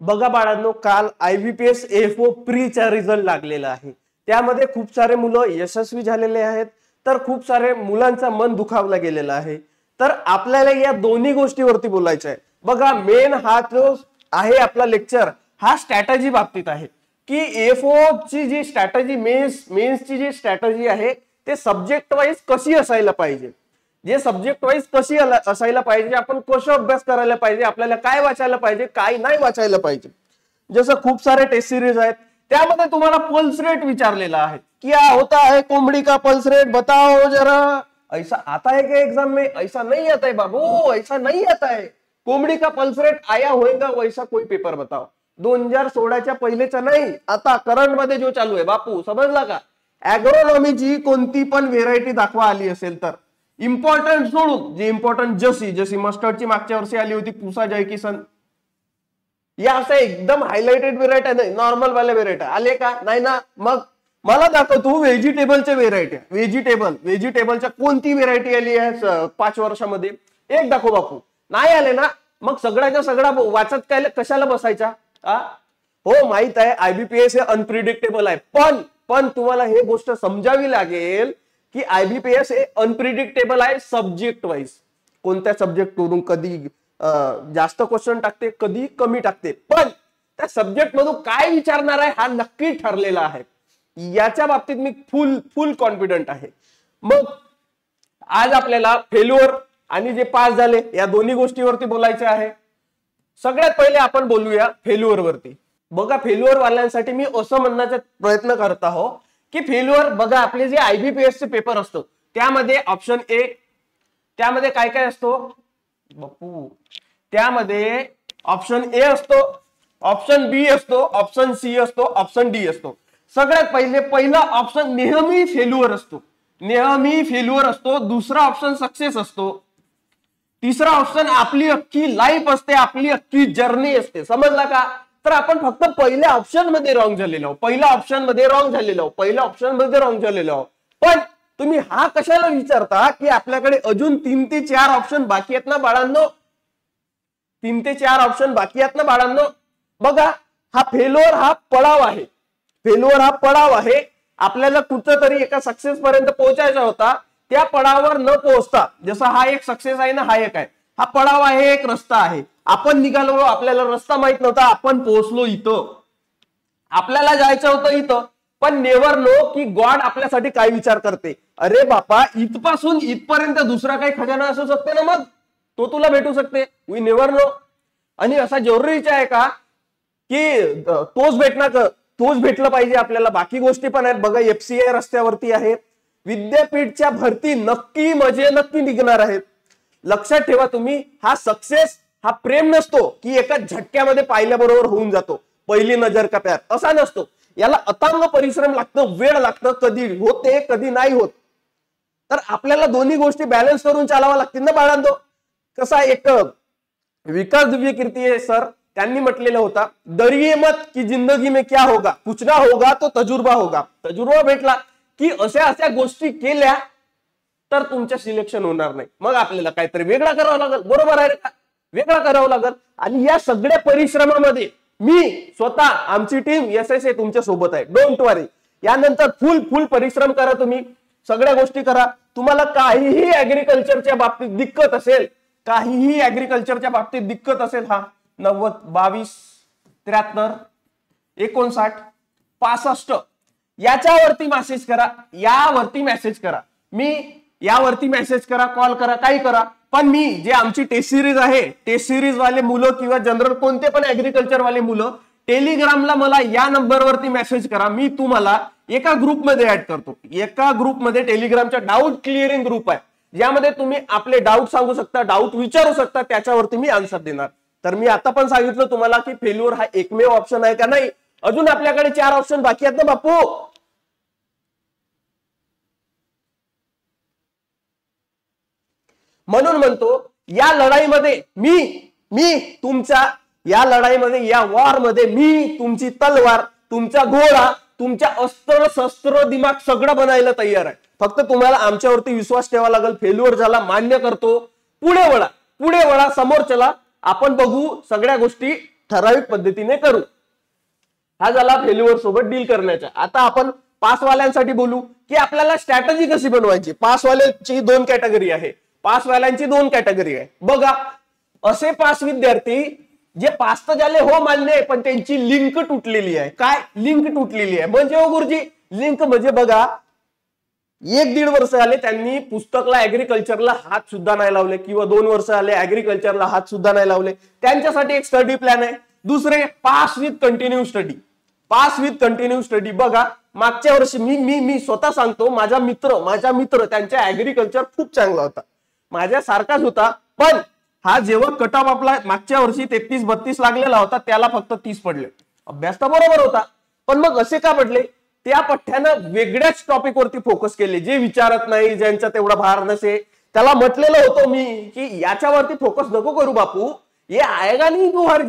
बघा बाळांनो, काल IBPS AFO प्रीचा रिझल्ट लागलेला आहे. त्यामध्ये खूप सारे मुलं यशस्वी झालेले आहेत, तर खूप सारे मुलांचा मन दुखावला गेलेला आहे. तर आपल्याला या दोन्ही गोष्टीवरती बोलायचं आहे. बघा, मेन हा जो आहे आपला लेक्चर हा स्ट्रॅटेजी बाबतीत आहे की AFO ची जी स्ट्रॅटेजी मेन्सची जी स्ट्रॅटेजी आहे ते सब्जेक्ट वाईज कशी असायला पाहिजे, जे सब्जेक्ट वाईज कशी असायला पाहिजे, आपण कसं अभ्यास करायला पाहिजे, आपल्याला काय वाचायला पाहिजे, काय नाही वाचायला पाहिजे. जसं खूप सारे टेस्ट सिरीज आहेत, त्यामध्ये तुम्हाला पल्स रेट विचारलेला आहे. क्या होता है कोंबड़ी का पल्स रेट बताओ जरा. ऐसा आता है क्या एग्जाम में? ऐसा नहीं आता है बाबू, ऐसा नहीं आता है. कोंबड़ी का पल्स रेट आया होगा वैसा कोई पेपर बताओ. 2016च्या पहिलेचा नाही, आता करंट मध्ये जो चालू आहे बापू, समजला का? ॲग्रोनॉमीची कोणती पण व्हेरायटी दाखवा आली असेल तर इम्पॉर्टंट सोडून, जे इम्पॉर्टंट जशी मस्टर्डची मागच्या वर्षी आली होती पुसा जय किसन, या असं एकदम हायलाइटेड व्हेरायटी नाही, नॉर्मल वाले व्हेरायटी आले का? नाही ना. मग मला दाखव तू व्हेजिटेबलच्या व्हेरायटी. व्हेजिटेबलच्या कोणती व्हेरायटी आली आहे 5 वर्षामध्ये? एक दाखव बापू. नाही आले ना, मग सगळ्याच्या सगळा वाचत काय कशाला बसायचा? हो माहित आहे IBPS हे अनप्रिडिक्टेबल आहे, पण तुम्हाला हे गोष्ट समजावी लागेल की IBPS हे अनप्रिडिक्टेबल आहे सब्जेक्ट वाईज. कोणत्या सब्जेक्ट वरून कधी जास्त क्वेश्चन टाकते, कधी कमी टाकते, पण त्या सब्जेक्ट मधून काय विचारणार आहे हा नक्की ठरलेला आहे. याच्या बाबतीत मी फुल कॉन्फिडंट आहे. मग आज आपल्याला फेल्युअर आणि जे पास झाले या दोन्ही गोष्टीवरती बोलायचे आहे. सगळ्यात पहिले आपण बोलूया फेल्युअर वरती. बघा, फेल्युअर वाल्यांसाठी मी असं म्हणण्याचा प्रयत्न करत आहो की फेल्युअर, बघा आपले जे IBPS चे पेपर असतो त्यामध्ये ऑप्शन ए, त्यामध्ये काय काय असतो बापू? त्यामध्ये ऑप्शन ए असतो, ऑप्शन बी असतो, ऑप्शन सी असतो, ऑप्शन डी असतो. सगळ्यात पहिला ऑप्शन नेहमी फेल्युअर असतो, दुसरा ऑप्शन सक्सेस असतो, तिसरा ऑप्शन आपली अख्खी लाईफ असते, आपली अख्खी जर्नी असते. समजला का? तर आपण फक्त पहिल्या ऑप्शन मध्ये रॉंग झालेलो, पण तुम्ही हा कशाला विचारता की आपल्याकडे अजून 3 ते 4 ऑप्शन बाकी आहेत ना बाळांनो? 3 ते 4 ऑप्शन बाकी आहेत ना बाळांनो? बघा, हा फेल्युअर हा पडाव आहे. आपल्याला कुठं तरी एका सक्सेस पर्यंत पोहोचायचा होता, त्या पडावावर न पोहोचता, जसा हा एक सक्सेस आहे ना, हा एक आहे, हा पडाव आहे, एक रस्ता आहे. आपण निघालो, आपल्याला रस्ता माहित नव्हता, आपण पोहोचलो इथं, आपल्याला जायचं होतं इथं, पण नेव्हर नो की गॉड आपल्यासाठी काय विचार करते. अरे बापा, इथपासून इथपर्यंत दुसरा काही खजाना असू शकते ना, मग तो तुला भेटू शकते. We never know. आणि असा जरुरीचा आहे का की तोच भेटलं पाहिजे आपल्याला? बाकी गोष्टी पण आहेत. बघा, FCI रस्त्यावरती आहे, विद्यापीठच्या भरती नक्की निघणार आहेत. लक्षात ठेवा तुम्ही, हा सक्सेस हा प्रेम नसतो की एका झटक्यामध्ये पाहिल्याबरोबर होऊन जातो, पहिली नजर का प्यार, असा नसतो. याला अतांग परिश्रम लागतं, वेळ लागतं, कधी होते कधी नाही होत. तर आपल्याला दोन्ही गोष्टी बॅलन्स करून चालावा लागतील ना बाळांनो. कसा एक विकास दिव्य कीर्ती सर त्यांनी म्हटलेला होता, डरिये मत की जिंदगी में क्या होगा, कुछ ना होगा तो तजुर्बा होगा. तजुर्बा भेटला की अशा गोष्टी केल्या तर तुमचं सिलेक्शन होणार नाही. मग आपल्याला काहीतरी वेगळा करावं लागेल. बरोबर आहे का? वेगळा करावं लागेल. आणि या सगळ्या परिश्रमामध्ये मी स्वतः, आमची टीम SSA तुमच्या सोबत आहे. डोंट वरी. यानंतर फुल परिश्रम करा, तुम्ही सगळ्या गोष्टी करा. तुम्हाला काहीही ऍग्रिकल्चरच्या बाबतीत दिक्कत असेल, हा 90 22 73 59 65 याच्यावरती मेसेज करा, यावरती मेसेज करा, कॉल करा, काही करा. पण मी जे आमची टेस्ट सिरीज आहे, टेस्ट सिरीज वाले मुलं किंवा जनरल कोणते पण ऍग्रिकल्चर वाले मुलं टेलिग्रामला मला या नंबरवरती मेसेज करा. मी तुम्हाला एका ग्रुपमध्ये ऍड करतो. एका ग्रुपमध्ये टेलिग्रामचा डाऊट क्लिअरिंग ग्रुप आहे, ज्यामध्ये तुम्ही आपले डाऊट सांगू शकता, डाऊट विचारू शकता, त्याच्यावरती मी आन्सर देणार. तर मी आता पण सांगितलं तुम्हाला की फेल्युअर हा एकमेव ऑप्शन आहे का? नाही, अजून आपल्याकडे 4 ऑप्शन बाकी आहेत ना बापू. म्हणून म्हणतो, या लढाईमध्ये या लढाईमध्ये, या वॉर मध्ये मी तुमची तलवार, तुमचा घोडा, तुमच्या अस्त्र शस्त्र दिमाग सगळं बनायला तयार आहे. फक्त तुम्हाला आमच्यावरती विश्वास ठेवावा लागेल. फेल्युअर झाला मान्य करतो, पुढे वळा, समोर चला. आपण बघू सगळ्या गोष्टी ठराविक पद्धतीने करू. हा झाला फेल्युअर सोबत डील करण्याचा. आता आपण पासवाल्यांसाठी बोलू की आपल्याला स्ट्रॅटेजी कशी बनवायची. पासवाल्यांची दोन कॅटेगरी आहे. पासवाल्यांची दोन कॅटेगरी आहे. बघा, असे पास विद्यार्थी जे पास तर झाले हो मान्य आहे, पण त्यांची लिंक तुटलेली आहे. काय लिंक तुटलेली आहे म्हणजे हो गुरुजी, लिंक म्हणजे बघा, 1-1.5 वर्ष आले त्यांनी पुस्तकला ऍग्रिकल्चरला हात सुद्धा नाही लावले, किंवा 2 वर्ष आले ऍग्रिकल्चरला हात सुद्धा नाही लावले. त्यांच्यासाठी एक स्टडी प्लॅन आहे. दुसरे pass with continue study. Pass with continue study. बघा, मागच्या वर्षी मी स्वतः सांगतो, माझा मित्र त्यांच्या ऍग्रिकल्चर खूप चांगला होता, माझ्या सारखाच होता. पण हा जेव्हा कट ऑफ आपला मागच्या वर्षी 33-32 लागलेला होता, त्याला फक्त 30 पडले. अभ्यास तर बरोबर होता, पण मग असे का पडले. त्या पठ्ठ्यानं वेगळ्याच टॉपिक वरती फोकस केले, जे विचारत नाही, ज्यांचा तेवढा भार नसे. त्याला म्हटलेलं होतं मी की याच्यावरती फोकस नको करू बापू, ये आएगा नहीं तोहार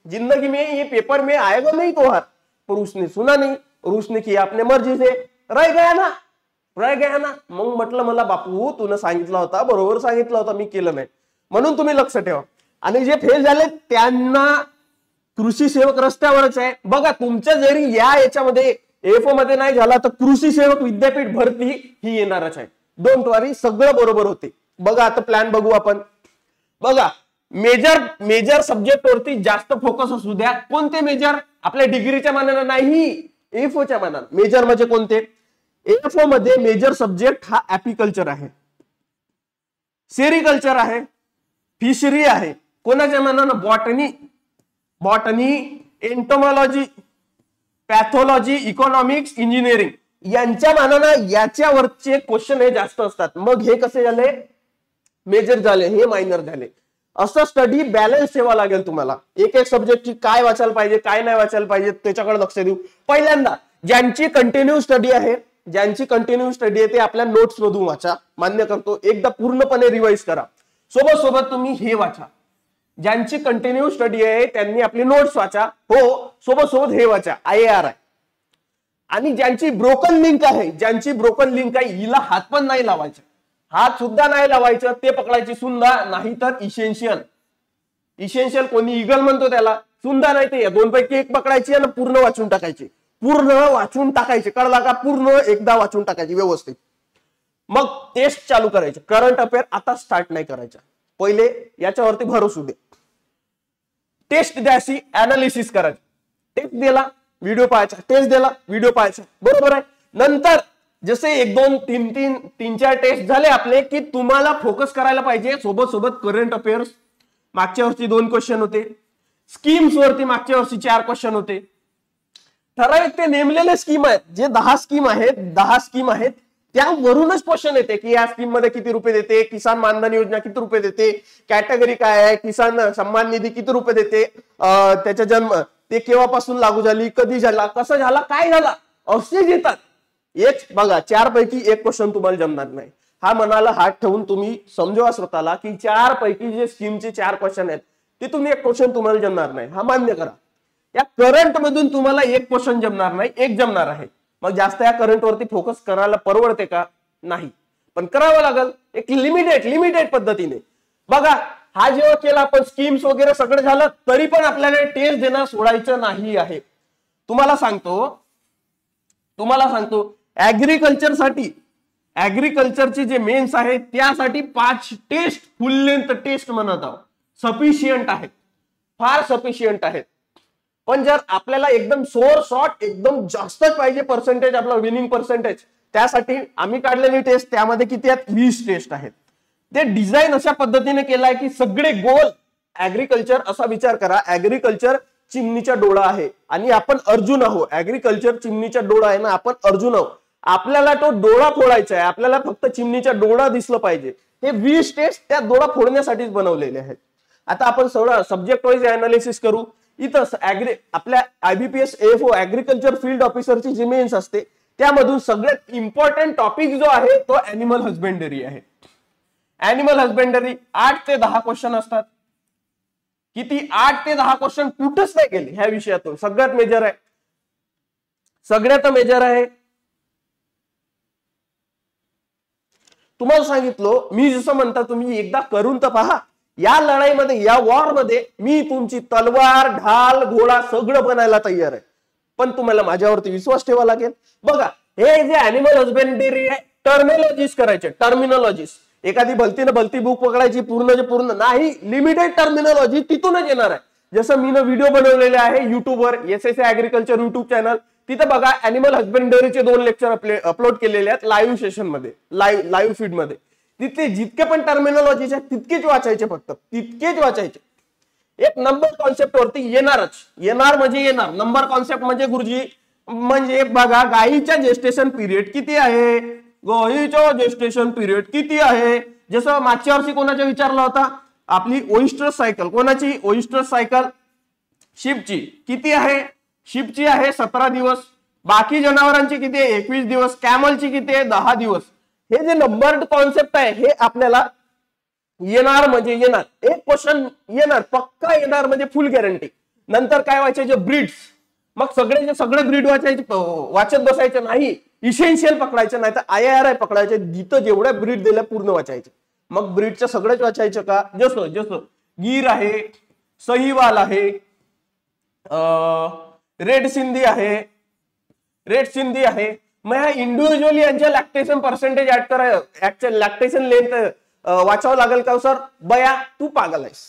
जिंदगी में ये पेपर में आएगा नहीं तोहार. पर उसने सुना नहीं और उसने किया अपने मर्जी से, रह गया ना. मग म्हटलं मला बापू तुला सांगितलं होता, बरोबर सांगितलं होतं, मी केलं नाही. म्हणून तुम्ही लक्ष ठेवा. आणि जे फेल झाले त्यांना कृषी सेवक रस्त्यावरच आहे. बघा, तुमच्या जरी याच्यामध्ये एफओ मध्ये नाही झाला तर कृषी सेवक विद्यापीठ भरती ही येणारच आहे. डोंट वरी, सगळं बरोबर होते. बघा, आता प्लॅन बघू आपण. बघा, मेजर सब्जेक्ट वरती जास्त फोकस असू द्या. कोणते मेजर? आपल्या डिग्रीच्या मानानं नाही, एफओच्या मानानं. मेजर म्हणजे कोणते? एफओ मध्ये मेजर सब्जेक्ट हा ऍपिकल्चर आहे, सेरिकल्चर आहे, फिशरी आहे. कोणाच्या मानानं? बॉटनी, एंटोमॉलॉजी, पॅथॉलॉजी, इकॉनॉमिक्स, इंजिनिअरिंग यांच्या मानानं याच्यावरचे क्वेश्चन हे जास्त असतात. मग हे कसे झाले? मेजर झाले, हे मायनर झाले. असं स्टडी बॅलन्स ठेवा लागेल तुम्हाला. एक सब्जेक्टची काय वाचायला पाहिजे, काय नाही वाचायला पाहिजे, त्याच्याकडे लक्ष देऊ. पहिल्यांदा ज्यांची कंटिन्यू स्टडी आहे ते आपल्या नोट्स मधून वाचा. मान्य करतो, एकदा पूर्णपणे रिवाइज करा. सोबत तुम्ही हे वाचा. ज्यांची कंटिन्यू स्टडी आहे त्यांनी आपली नोट्स वाचा. हो, सोबत हे वाचा, IAR आहे. आणि ज्यांची ब्रोकन लिंक आहे, हिला हात पण नाही लावायचा, हात सुद्धा नाही लावायचं. ते पकडायची सुद्धा नाही. तर इसेन्शियल कोणी इगल म्हणतो त्याला, सुद्धा नाही. ते 2 पैकी 1 पकडायची आणि पूर्ण वाचून टाकायचे. कळला का? पूर्ण एकदा वाचून टाकायची व्यवस्थित. मग टेस्ट चालू करायचे. करंट अफेअर आता स्टार्ट नाही करायचा, पहिले याच्यावरती भरोसा दे. टेस्ट द्यायची, अनालिसिस करायचं. टेस्ट दिला, व्हिडिओ पाहायचा, टेस्ट दिला, व्हिडिओ पाहायचा. बरोबर आहे. नंतर जसे 1, 2, 3, 3-4 टेस्ट झाले आपले की तुम्हाला फोकस करायला पाहिजे. सोबत करंट अफेअर्स. मागच्या वर्षी 2 क्वेश्चन होते. स्कीम्स वरती मागच्या वर्षी 4 क्वेश्चन होते. ठराविक ते नेमलेले स्कीम आहेत, जे 10 स्कीम आहेत त्यावरूनच क्वेश्चन येते की या स्कीम मध्ये किती रुपये देते, किसान मानधन योजना किती रुपये देते, कॅटेगरी काय आहे, किसान सन्मान निधी किती रुपये देते, त्याचा जन्म ते केव्हापासून लागू झाली, कधी झाला, कसं झाला, काय झाला, असे येतात. एक बघा, 4 पैकी 1 क्वेश्चन तुम्हाला जमणार नाही. हा मनाला हात ठेवून तुम्ही समजवा स्वतःला की 4 पैकी जे स्कीमचे 4 क्वेश्चन आहेत ते तुम्ही 1 क्वेश्चन तुम्हाला जमणार नाही. हा मान्य करा. या करंट मधून तुम्हाला 1 क्वेश्चन जमणार नाही, 1 जमणार आहे. मग जास्त या करंट वरती फोकस करायला परवडते का? नाही, पण करावं लागेल एक लिमिटेड पद्धतीने. बघा, हा जेव्हा केला आपण स्कीम्स वगैरे सगळं झालं तरी पण आपल्याला टेस्ट देणं सोडायचं नाही आहे. तुम्हाला सांगतो ऍग्रिकल्चरची जे मेन्स आहे त्यासाठी 5 टेस्ट फुल लेंथ टेस्ट म्हणत आहोत, सफिशियंट आहेत, फार सफिशियंट आहेत. पण जर आपल्याला एकदम शॉर्ट एकदम जास्तच पाहिजे पर्सेंटेज, आपला विनिंग पर्सेंटेज, त्यासाठी आम्ही काढलेली टेस्ट त्यामध्ये किती आहेत? 20 टेस्ट आहेत. ते डिझाईन अशा पद्धतीने केलाय की सगळे गोल. ऍग्रिकल्चर असा विचार करा, ऍग्रिकल्चर चिमणीचा डोळा आहे आणि आपण अर्जुन आहोत. ऍग्रिकल्चर चिमणीचा डोळा आहे ना, आपण अर्जुन आहोत. आपल्याला तो डोळा फोडायचा आहे, आपल्याला फक्त चिमणीचा डोळा दिसलं पाहिजे. हे 20 टेस्ट त्या डोळा फोडण्यासाठीच बनवलेले आहेत. आता आपण सब्जेक्ट वाईज अनालिसिस करू. इथं आपल्या IBPS AFO ऍग्रिकल्चर फील्ड ऑफिसरची जी मेन्स असते त्यामधून सगळ्यात इम्पॉर्टंट टॉपिक जो आहे तो अॅनिमल हजबेंडरी आहे. अॅनिमल हजबेंडरी 8 ते 10 क्वेश्चन असतात. किती? 8 ते 10 क्वेश्चन कुठंच नाही गेले ह्या विषयातून. सगळ्यात मेजर आहे. तुम्हाला सांगितलं, मी जसं म्हणता तुम्ही एकदा करून तर पहा. या लढाईमध्ये, या वॉर मध्ये मी तुमची तलवार, ढाल, घोडा सगळं बनायला तयार आहे, पण तुम्हाला माझ्यावरती विश्वास ठेवा लागेल. बघा, हे जे अॅनिमल हजबेंड्री आहे, टर्मिनॉलॉजीज करायचे, टर्मिनॉलॉजीज. एखादी भलतीनं भलती बुक पकडायची, पूर्ण नाही, लिमिटेड टर्मिनॉलॉजी तिथूनच येणार आहे. जसं मी व्हिडिओ बनवलेले आहे युट्यूबवर, SSA ऍग्रिकल्चर युट्यूब चॅनल, तिथे बघा अॅनिमल हजबेंडरीचे 2 लेक्चर अपलोड केलेले आहेत लाईव्ह सेशन मध्ये, लाईव्ह फीड मध्ये. तिथे जितके पण टर्मिनॉलॉजीचे तितकेच वाचायचे, फक्त तितकेच वाचायचे. एक नंबर कॉन्सेप्ट वरती येणारच, येणार म्हणजे येणार. नंबर कॉन्सेप्ट म्हणजे गुरुजी, म्हणजे बघा गायीच्या जेस्टेशन पिरियड किती आहे, गायीचा जेस्टेशन पिरियड किती आहे. जसं मागच्या वर्षी कोणाच्या विचारला होता, आपली ओइस्टर सायकल, कोणाची ओइस्टर सायकल, शिपची किती आहे, शिपची आहे 17 दिवस. बाकी जनावरांची किती आहे, 21 दिवस. कॅमलची किती आहे, 10 दिवस. हे जे नंबर्ड कॉन्सेप्ट आहे हे आपल्याला येणार म्हणजे येणार. एक क्वेश्चन येणार, पक्का येणार, म्हणजे फुल गॅरंटी. नंतर काय वाचायचे, ब्रीड्स. मग सगळे ब्रीड वाचत बसायचे नाही, इसेन्शियल पकडायचे, नाही तर IRI पकडायचे. जिथं जेवढ्या ब्रीड दिल्या पूर्ण वाचायचे. मग ब्रीडचं सगळंच वाचायचं का, जसं गीर आहे, सहीवाल आहे, रेड सिंधी आहे. मग ह्या इंडिव्हिज्युअली यांच्या लॅक्टेशन पर्सेंटेज ऍड करायचं, लॅक्टेशन लेंथ वाचावं लागेल का सर. बया तू पागल आहेस.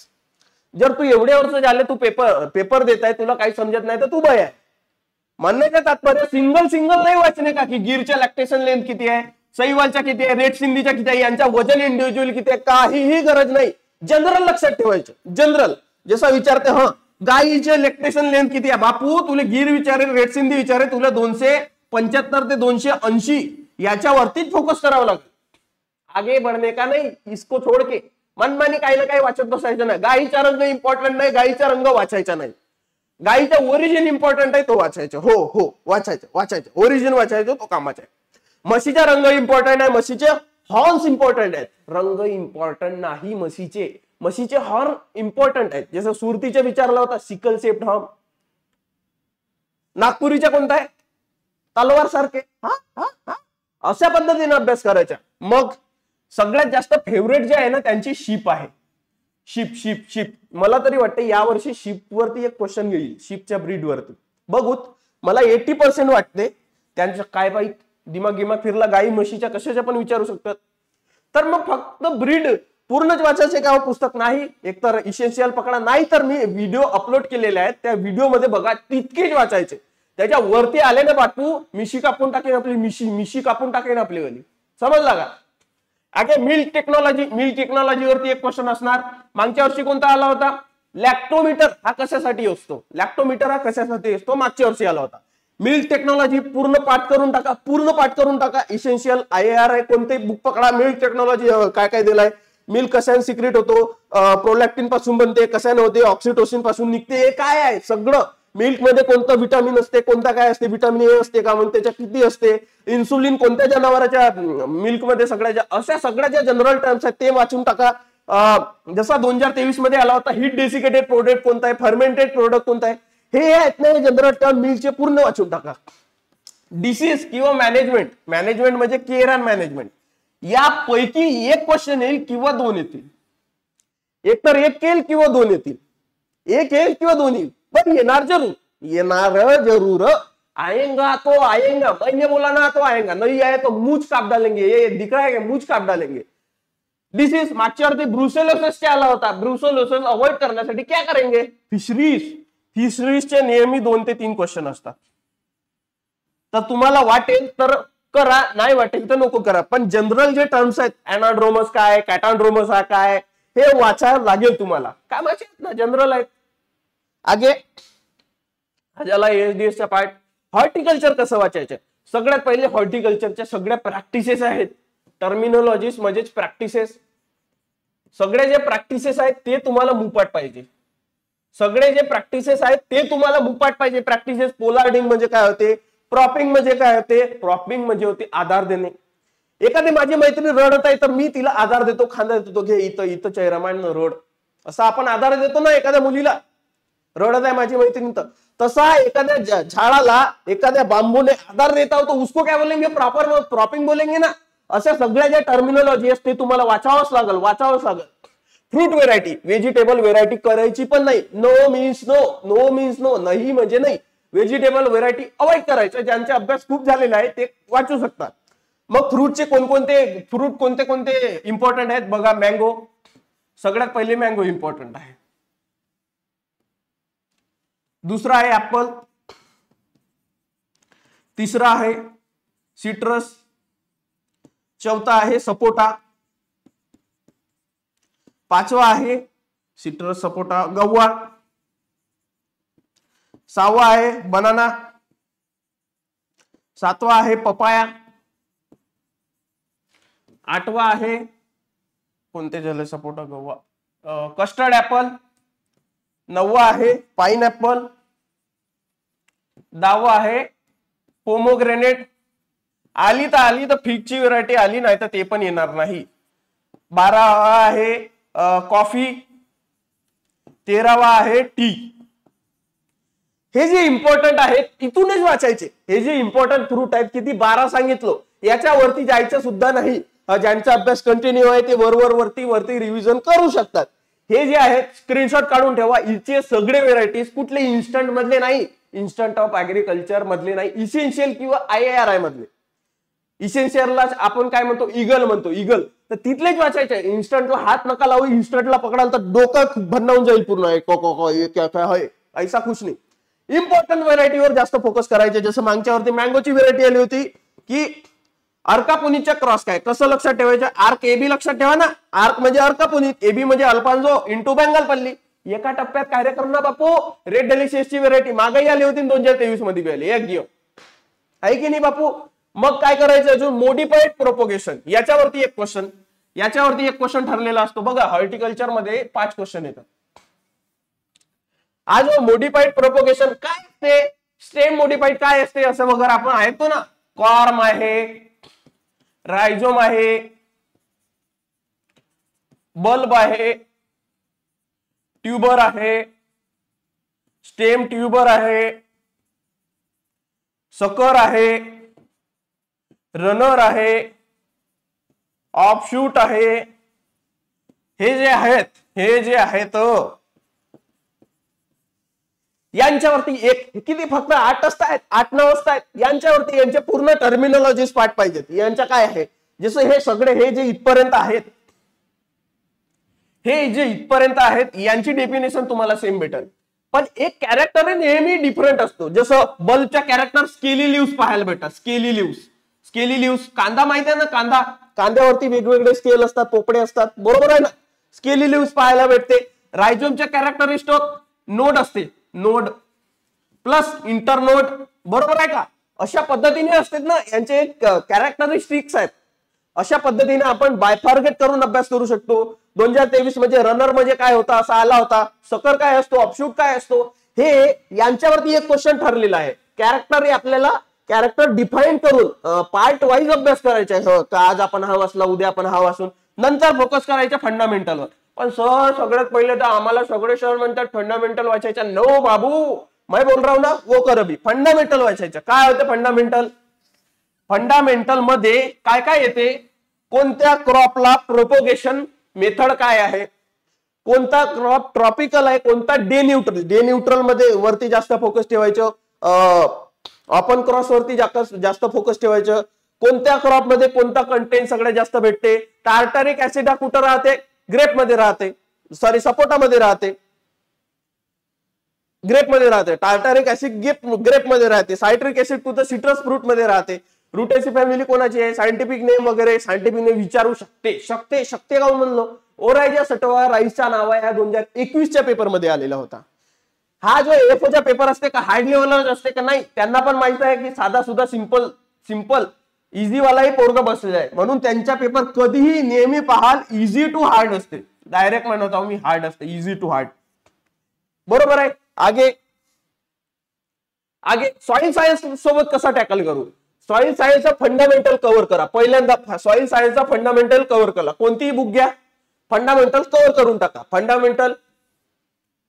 जर तू एवढे वर्ष झाले तू पेपर देत आहे, तुला काही समजत नाही तर तू बया. म्हणण्याचं तात्पर्य सिंगल नाही वाचणे का, की गिरच्या लॅक्टेशन लेंथ किती आहे, सहीवालच्या किती आहे, रेड सिंधीच्या किती आहे, यांच्या वजन इंडिव्हिज्युअल किती आहे, काहीही गरज नाही. जनरल लक्षात ठेवायचं. जनरल जसा विचारते, गायीचे लॅक्टेशन लेंथ किती आहे, बापू तुला गिर विचारेल, रेड सिंधी विचारेल, तुला 275 ते 280 याच्यावरतीच फोकस करावं लागेल. आगे बढ़ने का नाही, इसको छोड़ के मनमानी काही ना काही वाचत बसायचं नाही. गायीचा रंग इम्पॉर्टंट नाही, गायीचा रंग वाचायचा नाही. गायीचा ओरिजिन इम्पॉर्टंट आहे, तो वाचायचं. हो वाचायचं. ओरिजिन वाचायचं, तो कामाचा आहे. म्हशीचा रंग इम्पॉर्टंट आहे, म्हशीचे हॉर्न्स इम्पॉर्टंट आहेत. रंग इम्पॉर्टंट नाही म्हशीचे हॉर्न इम्पॉर्टंट आहेत. जसं सुरतीचा विचारला होता, सिकल शेप्ड हॉर्न. नागपुरीच्या कोणता आहे, तलवार सारखे. अशा पद्धतीने अभ्यास करायचा. मग सगळ्यात जास्त फेवरेट जे आहे ना त्यांची शीप आहे. शीप मला तरी वाटतं यावर्षी शीप वरती एक क्वेश्चन येईल, शीपच्या ब्रीड वरती. बघूत, मला 80% वाटते. त्यांचं काय बाई दिमाग फिरला, गाई म्हशीच्या कशाच्या पण विचारू शकतात. तर मग फक्त ब्रीड पूर्णच वाचायचे का पुस्तक नाही, एकतर इसेन्शियल पकडा, नाही तर मी व्हिडिओ अपलोड केलेले आहेत, त्या व्हिडिओ मध्ये बघा, तितकेच वाचायचे. त्याच्या वरती आले ना बाटू, मिशी कापून टाकेन आपली, मिशी कापून टाकेन आपली वाली. समजला का. आगे मिल्क टेक्नॉलॉजी वरती एक क्वेश्चन असणार. मागच्या वर्षी कोणता आला होता, लॅक्टोमीटर हा कशासाठी असतो, मागच्या वर्षी आला होता. मिल्क टेक्नॉलॉजी पूर्ण पाठ करून टाका. इसेन्शियल IRI कोणते बुक पकडा, मिल्क टेक्नॉलॉजी काय दिलाय, मिल्क कशाने सिक्रेट होतो, प्रोलॅक्टिन पासून बनते, कशाने होते, ऑक्सिटोसिन पासून निघते, हे काय आहे सगळं. मिल्क मध्ये कोणतं विटामिन असते, कोणता काय असते, विटामिन A असते का, त्याच्या किती असते, इन्सुलिन कोणत्या जनावरांच्या मिल्क मध्ये, अशा सगळ्या ज्या जनरल टर्म्स आहेत ते वाचून टाका. जसा 2023 मध्ये आला होता, हीट डेसिकेटेड प्रोडक्ट कोणता आहे, फर्मेंटेड प्रोडक्ट कोणता आहे, हे आहेत ना जनरल टर्म मिल्कचे पूर्ण वाचून टाका. डिसीज किंवा मॅनेजमेंट म्हणजे केअर अँड मॅनेजमेंट, यापैकी एक क्वेश्चन येईल किंवा 2 येतील. एकतर एक येईल किंवा 2 येतील, एक येईल किंवा 2 येईल, पण येणार जरूर. आएगा तो आएगा, मैंने बोला ना तो आएगा, नहीं आए तो मूछ काट डालेंगे, ये दिख रहा है मूछ काट डालेंगे. डिसीज मागच्या वरती ब्रुसेलोसिस आला होता. ब्रुसेलोसिस अवॉइड करण्यासाठी काय करेंगे, फिशरीजचे नेहमी 2 ते 3 क्वेश्चन असतात. तर तुम्हाला वाटेल तर करा, नाही वाटेल तर नको करा. पण जनरल जे टर्म्स आहेत, एनाड्रोमस काय, कॅटांड्रोमस हा काय, हे वाचायला लागेल तुम्हाला. काय माहिती ना, जनरल आहेत. आगे ह्याला ASDSचा पार्ट, हॉर्टिकल्चर कसं वाचायचं. सगळ्यात पहिले हॉर्टिकल्चरच्या सगळ्या प्रॅक्टिसेस आहेत. टर्मिनॉलॉजीज म्हणजेच प्रॅक्टिसेस. सगळे जे प्रॅक्टिसेस आहेत ते तुम्हाला मुपाट पाहिजे. प्रॅक्टिसेस. पोलार्डिंग म्हणजे काय होते, प्रॉपिंग म्हणजे काय होते, प्रॉपिंग म्हणजे होते आधार देणे. एखादी माझी मैत्रीण रडत आहे तर मी तिला आधार देतो, खांदा देतो, घे इथं चेहरा मांड रड, असा आपण आधार देतो ना एखाद्या मुलीला. रडत आहे माझी मैत्रीण, तर तसा एखाद्या झाडाला, एखाद्या बांबूने आधार देता हो तो उसको क्या बोलेंगे, प्रॉपर प्रॉपिंग बोलेंगे ना. अशा सगळ्या ज्या टर्मिनॉलॉजी असते तुम्हाला वाचावंच लागल. फ्रूट व्हेरायटी, व्हेजिटेबल व्हेरायटी करायची पण नाही. No means no, no means no, नाही म्हणजे नाही. व्हेजिटेबल व्हेरायटी अवॉइड करायचं. ज्यांचे अभ्यास खूप झालेला आहे ते वाचू शकतात. मग फ्रूटचे कोणकोणते फ्रूट कोणते कोणते इम्पॉर्टंट आहेत बघा. मँगो सगळ्यात पहिले मँगो इम्पॉर्टंट आहे. दुसरा आहे ऍपल, तिसरा आहे सिट्रस, चौथा आहे सपोटा, पाचवा आहे सिट्रस सपोटा गव्हा, सहावा आहे बनाना, सातवा आहे पपाया, आठवा आहे कोणते झाले सपोटा गव्हा कस्टर्ड ऍपल, नववा आहे पाइन ऍपल, दहावा आहे पोमोग्रेनेट. आली तर फिगची व्हरायटी आली, नाही तर ते पण येणार नाही. 12वा आहे कॉफी, 13वा आहे टी. हे जे इम्पॉर्टंट आहेत इथूनच वाचायचे. हे जे इम्पॉर्टंट फ्रूट आहेत किती 12 सांगितलं, याच्यावरती जायचं सुद्धा नाही. ज्यांचा अभ्यास कंटिन्यू आहे ते वरती रिव्हिजन करू शकतात. हे जे आहेत स्क्रीनशॉट काढून ठेवा. इथे सगळे व्हेरायटीज कुठले इन्स्टंट मधले नाही, इन्स्टंट ऑफ ऍग्रिकल्चर मधले नाही, इसेन्शियल किंवा IIRI मधले. इसेन्शियलला आपण काय म्हणतो, इगल म्हणतो, इगल. तर तिथलेच वाचायचे. इन्स्टंटला हात नका लावू, इन्स्टंटला पकडाल तर डोकं भन्नावून जाईल पूर्ण. ऐसा कुछ नाही. इम्पॉर्टंट व्हेरायटीवर जास्त फोकस करायचे. जसं मागच्यावरती मँगोची व्हेरायटी आली होती की अर्कापुनीच्या क्रॉस काय, कसं लक्षात ठेवायचं. आर्क एबी लक्षात ठेवा ना. आर्क म्हणजे अर्कापुनीत, एबी म्हणजे अल्फान्झो इंटू बेंगाल पल्ली. एका टप्प्यात कार्यक्रम ना बापू. रेड डेलिशियसची व्हेरायटी मागाई आली होती 2023 मध्ये आली, एक गिव आहे की नाही बापू. मग काय करायचं अजून, मोडिफाईड प्रोपोगेशन. याच्यावरती एक क्वेश्चन ठरलेला असतो बघा. हॉर्टिकल्चर मध्ये 5 क्वेश्चन येतात. आज मोडिफाईड प्रोपोगेशन काय असते, स्टेम मोडिफाईड काय असते असं वगैरे आपण ऐकतो ना. कॉर्म आहे, रायझोम आहे, बल्ब आहे, ट्यूबर आहे, स्टेम ट्यूबर आहे, सकर आहे, रनर आहे, ऑफशूट आहे. हे जे आहेत यांच्यावरती एक किती फक्त 8 असतात, 8-9 असतात. यांच्यावरती यांचे पूर्ण टर्मिनॉलॉजीज पाठ पाहिजेत. यांच्या काय आहे, जसं हे सगळे हे जे इथपर्यंत आहेत यांची डेफिनेशन तुम्हाला सेम भेटेल. पण एक कॅरेक्टर नेहमी डिफरंट असतो. जसं बल्बच्या कॅरेक्टर स्केली लिव्स पाहायला भेटतात. Scaly leaves. कांदा माहिती आहे ना, कांद्यावरती वेगवेगळे स्केल असतात, पोपडे असतात, बरोबर आहे ना. स्केली लिव्स पाहायला भेटते. रायझोमच्या कॅरेक्टरिस्टिक नोड असते, नोड प्लस इंटरनोड, बरोबर आहे का. अशा पद्धतीने असतात ना यांचे कॅरेक्टरिस्टिक्स आहेत. अशा पद्धतीने आपण बायफार्गेट करून अभ्यास करू शकतो. 2023 म्हणजे रनर म्हणजे काय होता असा आला होता. सकर काय असतो, ऑफशूट काय असतो, हे यांच्यावरती एक क्वेश्चन ठरलेला आहे. कॅरेक्टर आपल्याला कॅरेक्टर डिफाईन करून पार्ट वाईज अभ्यास करायचा आहे. आज आपण हा वाचला, उद्या आपण हा वाचून, नंतर फोकस करायचा फंडामेंटलवर. पण सर सगळ्यात पहिले तर आम्हाला सगळे सर म्हणतात फंडामेंटल वाचायचा. नो बाबू, मैं बोल रहा हूं ना वो कर अभी. फंडामेंटल वाचायचं. काय होतं फंडामेंटल मध्ये काय काय येते, कोणत्या क्रॉपला प्रोपोगेशन मेथड काय आहे, कोणता क्रॉप ट्रॉपिकल आहे, कोणता डे न्यूट्रल मध्ये वरती जास्त फोकस ठेवायचं, ओपन क्रॉस वरती जास्त फोकस ठेवायचं, कोणत्या क्रॉप मध्ये कोणता कंटेंट सगळ्यात जास्त भेटते. टार्टारिक ऍसिड हा कुठं राहते, ग्रेप मध्ये राहते, सॉरी सपोटामध्ये राहते, टार्टारिक ऍसिड ग्रेप मध्ये राहते. सायट्रिक ऍसिड कुठं सिट्रस फ्रूट मध्ये राहते. रुटेसी फॅमिली कोणाची आहे, सायंटिफिक नेम वगैरे सायंटिफिक नेम विचारू शकते का म्हणलो. ओरायजा सटवा राईसचा नाव आहे. 2021च्या पेपर मध्ये आलेला होता. हा जो एफओचा पेपर असते का हार्ड लेवलच असते का नाही, त्यांना पण माहित आहे की साधा सुद्धा सिंपल इझी वालाही पोरग बसलेला आहे. म्हणून त्यांचा पेपर कधीही नेहमी पाहाल इझी टू हार्ड असते. डायरेक्ट म्हणत आहो मी हार्ड असते, इझी टू हार्ड, बरोबर आहे. आगे सॉइल सायन्स सोबत कसा टॅकल करू. सॉइल सायन्सचा फंडामेंटल कव्हर करा. पहिल्यांदा सॉइल सायन्सचा फंडामेंटल कव्हर करा. कोणतीही बुक घ्या, फंडामेंटल कव्हर करून टाका.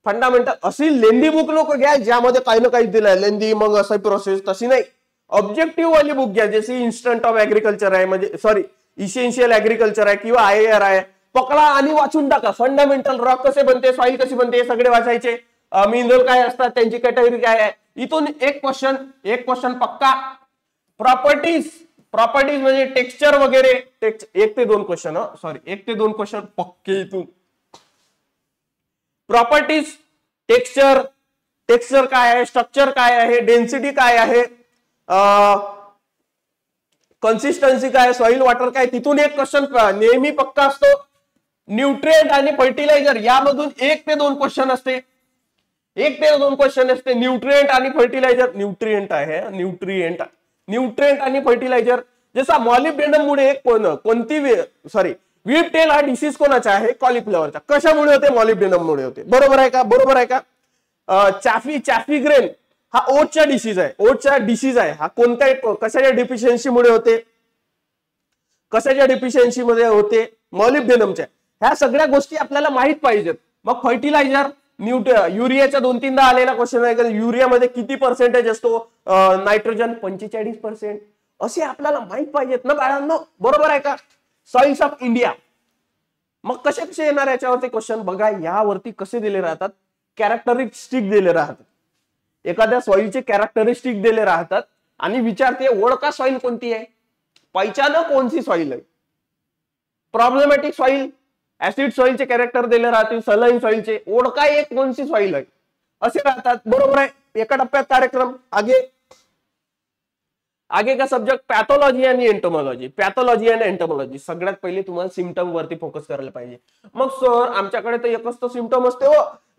फंडामेंटल अशी लेंदी बुक नको घ्या ज्यामध्ये काही ना काही दिलंय लेंदी, मग असं प्रोसेस, तशी नाही. ऑब्जेक्टिव्ह वाली बुक घ्या, जशी इन्स्टंट ऑफ ऍग्रिकल्चर आहे, म्हणजे सॉरी इसेन्शियल ऍग्रिकल्चर आहे किंवा IIRI आहे. पकडा आणि वाचून टाका. फंडामेंटल रॉक कसे बनते, सॉइल कशी बनते, हे सगळे वाचायचे. मिनरल काय असतात, त्यांची कॅटेगरी काय आहे. इथून एक क्वेश्चन पक्का. प्रॉपर्टीज म्हणजे टेक्स्चर वगैरे, 1 ते 2 क्वेश्चन, सॉरी 1 ते 2 क्वेश्चन पक्के इथून. प्रॉपर्टीज, टेक्स्चर काय आहे, स्ट्रक्चर काय आहे, डेन्सिटी काय आहे, कन्सिस्टन्सी काय, सॉइल वॉटर काय. तिथून एक क्वेश्चन नेहमी पक्का असतो. न्यूट्रिएंट आणि फर्टिलायझर यामधून 1 ते 2 क्वेश्चन असते. 1 ते 2 क्वेश्चन असते. न्यूट्रिएंट आणि फर्टिलायझर, न्यूट्रिएंट आणि फर्टिलायझर. जसा मॉलिब्डेनम मुळे व्हीप टेल हा डिसीज कोणाचा आहे, कॉलीफ्लॉवरचा. कशामुळे होते, मॉलिब्डेनम मुळे होते. बरोबर आहे का. चाफी ग्रेन हा ओटचा डिसीज आहे. हा कोणत्या कशाच्या डिफिशियन्सी मुळे होते, मॉलिब्डेनमच्या. ह्या सगळ्या गोष्टी आपल्याला माहित पाहिजेत. मग फर्टिलायझर, युरियाचा 2-3दा आलेला क्वेश्चन आहे. युरियामध्ये किती पर्सेंटेज असतो, नायट्रोजन 45%. असे आपल्याला माहित पाहिजेत ना बाळांनो. बरोबर आहे का. Soils of India. मग कसे येणार याच्यावरती क्वेश्चन बघा. यावरती कसे दिले राहतात, कॅरेक्टरिस्टिक दिले राहतात. एखाद्या सॉइलचे कॅरेक्टरिस्टिक दिले राहतात आणि विचारते ओळखा सॉइल कोणती आहे, पहिचान कौन सी सॉइल आहे. प्रॉब्लेमॅटिक सॉइल, ऍसिड सॉइलचे कॅरेक्टर दिले राहतील, सलाइन सॉइलचे ओळखा एक कोणती सॉइल आहे, असे राहतात. बरोबर आहे. एका टप्प्यात कार्यक्रम. आगे का सब्जेक्ट पॅथॉलॉजी आणि एंटोमॉलॉजी. सगळ्यात पहिले तुम्हाला सिम्पटम वरती फोकस करायला पाहिजे. मग सर आमच्याकडे तर एकच तो सिम्पटम असते,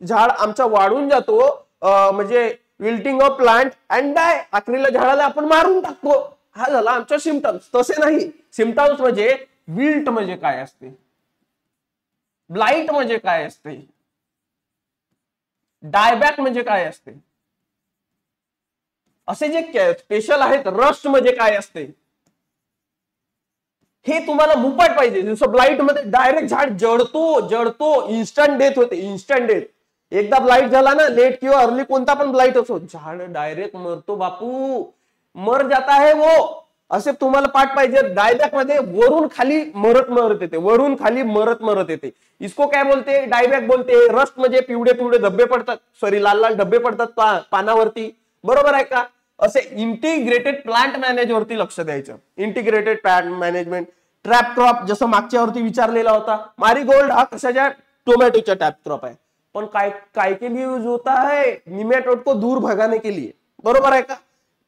झाड आमचा वाढून जातो, म्हणजे wilting of plant and dye, आखरीला झाडाला आपण मारून टाकतो, हा झाला आमचा सिम्पटम्स. तसे नाही. सिम्पटम्स म्हणजे विल्ट म्हणजे काय असते, ब्लाइट म्हणजे काय असते, डायबॅक म्हणजे काय असते, असे जे स्पेशल आहेत. रस्ट म्हणजे काय असते, हे तुम्हाला मुपाट पाहिजे. जसं ब्लाइट मध्ये डायरेक्ट झाड जळतो, इन्स्टंट डेथ होते. एकदा ब्लाइट झाला ना, लेट किंवा अर्ली कोणता पण ब्लाइट असो, झाड डायरेक्ट मरतो बापू, मर जाता है वो. असे तुम्हाला पाठ पाहिजे. डायबॅक मध्ये वरून खाली मरत येते. इसको काय बोलते, डायबॅक बोलते. रस्ट म्हणजे पिवळे धब्बे पडतात, लाल धब्बे पडतात पानावरती. बरोबर आहे का. असे इंटिग्रेटेड प्लांट मॅनेज वरती लक्ष द्यायचं. Integrated plant management. Trap crop जसं मागच्या वरती विचारलेला होता. मारीगोल्ड हा कशाच्या, टोमॅटोचा ट्रॅप क्रॉप आहे. पण काय के लिए यूज होता है, निमैटोड को दूर भगाने के लिए. बरोबर आहे का.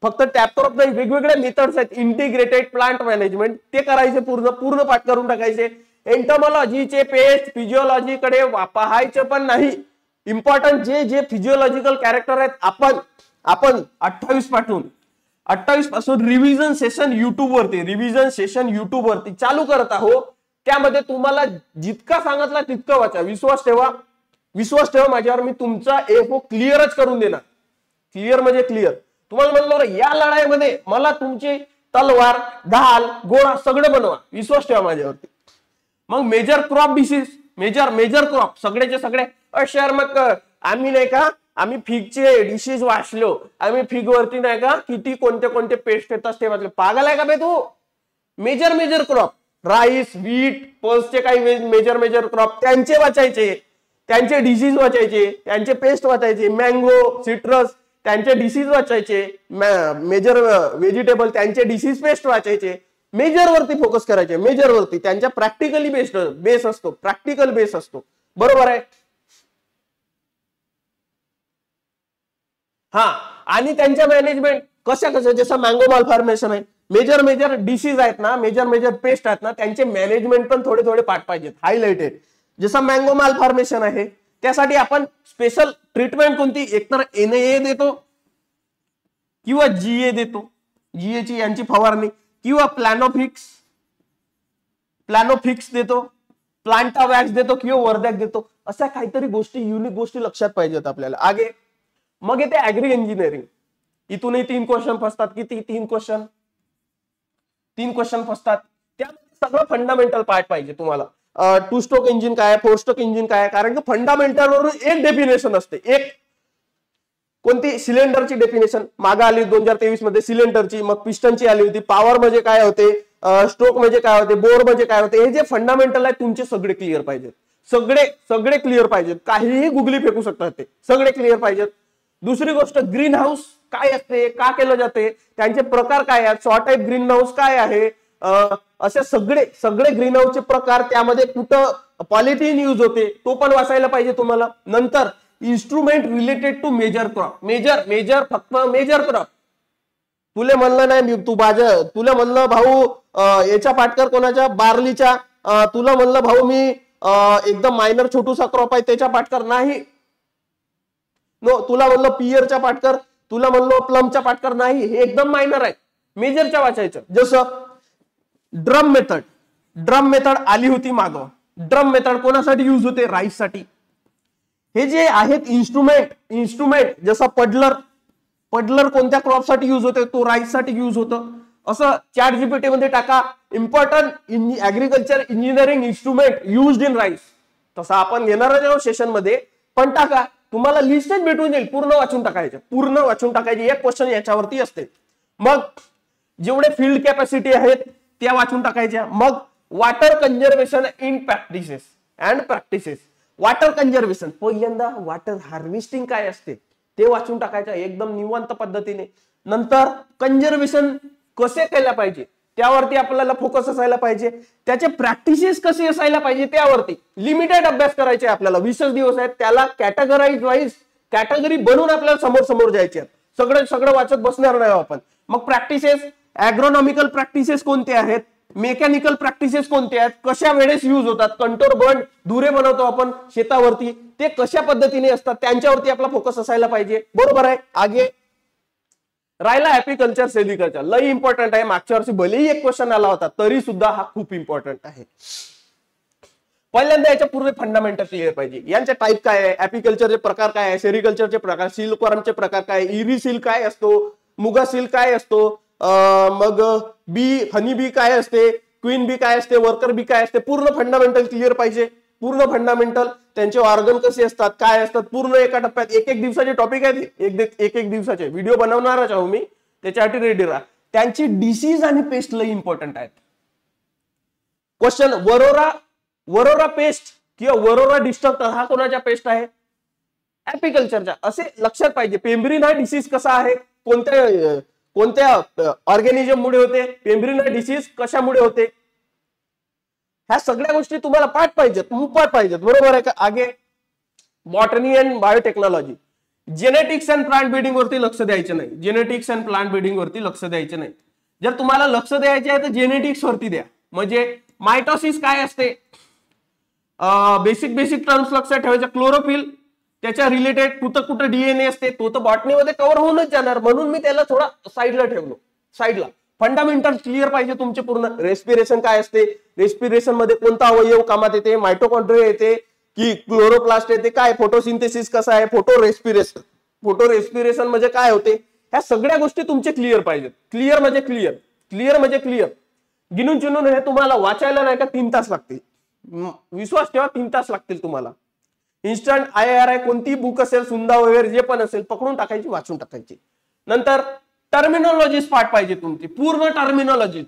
फक्त टॅप क्रॉप नाही, वेगवेगळे मेथड्स आहेत. इंटिग्रेटेड प्लांट मॅनेजमेंट ते करायचे, पूर्ण पाठ करून टाकायचे. एंटोमॉलॉजीचे पेस्ट फिजिओलॉजी कडे पाहायचं पण नाही. इम्पॉर्टंट जे फिजिओलॉजिकल कॅरेक्टर आहेत, आपण 28 पासून रिव्हिजन सेशन युट्यूब वरती चालू करत आहोत. त्यामध्ये तुम्हाला जितका सांगितला तितकं वाचा. विश्वास ठेवा माझ्यावर. मी तुमचा एफओ क्लिअरच करून देणार. क्लिअर म्हणजे क्लिअर. तुम्हाला म्हणलो या लढाईमध्ये मला तुमची तलवार, ढाल, गोळा सगळं बनवा. विश्वास ठेवा माझ्यावरती. मग major crop disease, major crop सगळ्याचे सगळे. शहर मग आम्ही नाही का, आम्ही फिगचे डिसीज वाचलो. आम्ही फिग वरती नाही का किती कोणते पेस्ट येतात ते वाचले. पागल आहे का बे तू. मेजर क्रॉप, राईस, व्हीट, पल्सचे काही मेजर क्रॉप त्यांचे वाचायचे, त्यांचे डिसीज वाचायचे, त्यांचे पेस्ट वाचायचे. मँगो, सिट्रस त्यांचे डिसीज वाचायचे. मेजर व्हेजिटेबल त्यांचे डिसीज पेस्ट वाचायचे. मेजर वरती फोकस करायचे. मेजर वरती त्यांच्या प्रॅक्टिकली बेस असतो. बरोबर आहे. हा. आणि त्यांच्या मॅनेजमेंट कशा जसं मँगो मालफॉर्मेशन आहे, मेजर डिसीज आहेत ना, मेजर पेस्ट आहेत ना, त्यांचे मॅनेजमेंट पण थोडे पाठ पाहिजेत, हायलाइटेड. जसं मँगो मालफॉर्मेशन आहे, त्यासाठी आपण स्पेशल ट्रीटमेंट कोणती, एकतर NA देतो किंवा GA देतो. GA ची यांची फवारणी, किंवा प्लॅनोफिक्स देतो, प्लांटा वॅक्स देतो किंवा वर्दॅक देतो. अशा काहीतरी गोष्टी, युनिक गोष्टी लक्षात पाहिजेत आपल्याला. आगे मग येते ऍग्री इंजिनिअरिंग. इथूनही 3 क्वेश्चन फसतात. किती? 3 क्वेश्चन फसतात. त्यामध्ये सगळं फंडामेंटल पार्ट पाहिजे तुम्हाला. 2 स्ट्रोक इंजिन काय, 4 स्ट्रोक इंजिन काय, कारण की फंडामेंटल वरून एक डेफिनेशन असते. एक कोणती, सिलेंडरची डेफिनेशन मागे आली 2023 मध्ये सिलेंडरची. मग पिस्टनची आली होती. पॉवर म्हणजे काय होते, स्ट्रोक म्हणजे काय होते, बोर म्हणजे काय होते, हे जे फंडामेंटल आहे तुमचे सगळे क्लिअर पाहिजेत, सगळे क्लिअर पाहिजेत, काहीही गुगली फेकू शकतात ते सगळे क्लिअर पाहिजेत. दुसरी गोष्ट, ग्रीन हाऊस काय असते, का केलं जाते, त्यांचे प्रकार काय आहेत, सॉ टाईप ग्रीन हाऊस काय आहे, असे सगळे ग्रीन हाऊसचे प्रकार, त्यामध्ये कुठं पॉलिथिन यूज होते तो पण वाचायला पाहिजे तुम्हाला. नंतर instrument related to major crop, major फक्त मेजर क्रॉप. तुले म्हणलं नाही तुला म्हणलं भाऊ याच्या पाटकर कोणाच्या बार्लीच्या, तुला म्हणलं भाऊ मी एकदम मायनर छोटूसा क्रॉप आहे त्याच्या पाटकर नाही, नो. तुला म्हणलं पियरच्या पाटकर, तुला म्हणलं प्लमच्या पाटकर नाही, हे एकदम मायनर आहे, मेजरच्या वाचायचं. जसं ड्रम मेथड आली होती मागं. ड्रम मेथड कोणासाठी यूज होते, राईस साठी. हे जे आहेत इन्स्ट्रुमेंट जसं पडलर कोणत्या क्रॉप साठी यूज होते, तो राईस साठी यूज होतं. असं चॅट जीपीटी मध्ये टाका, important agriculture engineering instrument used in rice, तसं आपण घेणार आहोत सेशन मध्ये, पण टाका, तुम्हाला लिस्टच भेटून जाईल. पूर्ण वाचून टाकायचे, एक क्वेश्चन याच्यावरती असते. मग जेवढे फील्ड कॅपॅसिटी आहेत त्या वाचून टाकायच्या. मग water conservation in practices, water conservation, पहिल्यांदा वॉटर हार्वेस्टिंग काय असते ते वाचून टाकायचं एकदम निवांत पद्धतीने. नंतर कंझर्वेशन कसे केलं पाहिजे त्यावरती आपल्याला फोकस असायला पाहिजे, त्याचे प्रॅक्टिसेस कसे असायला पाहिजे त्यावरती लिमिटेड अभ्यास करायचे आपल्याला. 20 दिवस आहेत, त्याला कॅटेगराईज वाईज कॅटेगरी बनवून आपल्याला समोर जायचे. सगळं वाचत बसणार नाही आपण. मग प्रॅक्टिसेस, ॲग्रोनॉमिकल प्रॅक्टिसेस कोणते आहेत, मेकॅनिकल प्रॅक्टिसेस कोणते आहेत, कशा वेळेस यूज होतात, कंटोर बंड धुरे बनवतो आपण शेतावरती, ते कशा पद्धतीने असतात त्यांच्यावरती आपला फोकस असायला पाहिजे. बरोबर आहे. आगे राहिला ॲपिकल्चर सेरिकल्चर, लई इम्पॉर्टंट आहे. मागच्या वर्षी भलेही एक क्वेश्चन आला होता तरी सुद्धा हा खूप इम्पॉर्टंट आहे. पहिल्यांदा याच्या पूर्ण फंडामेंटल क्लिअर पाहिजे. यांचे टाईप काय आहे, ॲपिकल्चरचे प्रकार काय आहे, सेरिकल्चरचे प्रकार, सिल्कवर्मचे प्रकार काय, इरी सिल्क काय असतो, मुगा सिल्क काय असतो, मग हनी बी काय असते, क्वीन बी काय असते, वर्कर बी काय असते, पूर्ण फंडामेंटल क्लिअर पाहिजे. पूर्ण फंडामेंटल, त्यांचे ऑर्गन कसे असतात, काय असतात, पूर्ण एका टप्प्यात एक दिवसाचे टॉपिक आहेत, एक दिवसाचे व्हिडिओ बनवणारच आहो मी, त्याच्यासाठी रेडी राहा. त्यांची डिसीज आणि पेस्ट लई इम्पॉर्टंट आहेत. क्वेश्चन, वरोरा पेस्ट किंवा वरोरा डिस्ट्रक्टर हा कोणाच्या पेस्ट आहे, ॲपिकल्चरच्या, असे लक्षात पाहिजे. पेम्ब्रिन हा डिसीज कसा आहे, कोणत्या ऑर्गॅनिझम मुळे होते, पेम्ब्रिन हा डिसीज कशामुळे होते, ह्या सगळ्या गोष्टी तुम्हाला पाठ पाहिजेत. बरोबर आहे का. आगे botany and biotechnology, genetics and plant breeding वरती लक्ष द्यायचं नाही. जर तुम्हाला लक्ष द्यायचे आहे तर जेनेटिक्स वरती द्या. म्हणजे मायटोसिस काय असते, बेसिक टर्म्स लक्षात ठेवायच्या. क्लोरोफिल, त्याच्या रिलेटेड कुठं डीएनए असते, तो तर बॉटनीमध्ये कव्हर होऊनच जाणार, म्हणून मी त्याला थोडा साईडला ठेवलो. फंडामेंटल क्लिअर पाहिजे तुमचे पूर्ण. रेस्पिरेशन काय असते, रेस्पिरेशन मध्ये कोणता अवयव कामात येते, मायटोकॉन्ड्रिया येते की क्लोरोप्लास्ट येते, काय फोटोसिंथेसिस कसं आहे, फोटो रेस्पिरेशन म्हणजे काय होते, ह्या सगळ्या गोष्टी तुमचे क्लिअर पाहिजेत. क्लिअर म्हणजे क्लिअर. गिनून चिनून हे तुम्हाला वाचायला नाही का 3 तास लागतील. विश्वास ठेवा, 3 तास लागतील तुम्हाला. इन्स्टंट IIRI कोणती बुक असेल, सुंदा वगैरे जे पण असेल, पकडून टाकायची, वाचून टाकायची. नंतर टर्मिनॉलॉजी पाठ पाहिजे तुमची, पूर्ण टर्मिनॉलॉजी,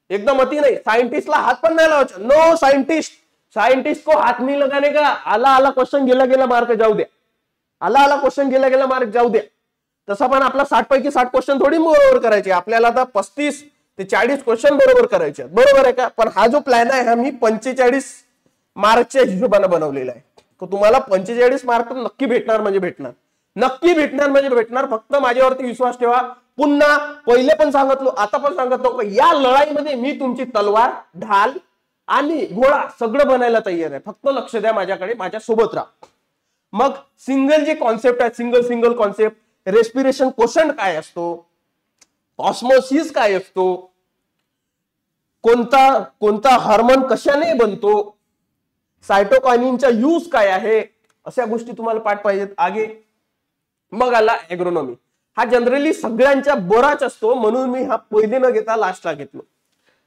एकदम अति नाही. सायंटिस्टला हात पण नाही लावायचा. नो साइंटिस्ट को हाथ नहीं लगाने का. आला क्वेश्चन गेला मार्क जाऊ द्या. तसा पण आपला 60 पैकी 60 क्वेश्चन थोडी बरोबर करायचे, आपल्याला आता 35 ते 40 क्वेश्चन बरोबर करायचे. बरोबर आहे का. पण हा जो प्लॅन आहे हा मी 45 मार्कच्या हिशोबाने बनवलेला आहे. तुम्हाला 45 मार्क नक्की भेटणार म्हणजे भेटणार. फक्त माझ्यावरती विश्वास ठेवा. पुन्हा पहिले पण सांगितलो, आता पण सांगतो, या लढाईमध्ये मी तुमची तलवार, ढाल आणि घोडा सगळं बनायला तयार आहे. फक्त लक्ष द्या माझ्याकडे, माझ्या सोबत राहा. मग सिंगल जे कॉन्सेप्ट आहे, सिंगल कॉन्सेप्ट, रेस्पिरेशन क्वेश्चन काय असतो, ऑस्मोसिस काय असतो, कोणता हार्मोन कशाने बनतो, सायटोकायनिनचा यूज काय आहे, अशा गोष्टी तुम्हाला पाठ पाहिजेत. आगे मग आला ॲग्रोनॉमी. हा जनरली सगळ्यांच्या बराच असतो, म्हणून मी हा पहिले न घेता लास्टला घेतलो.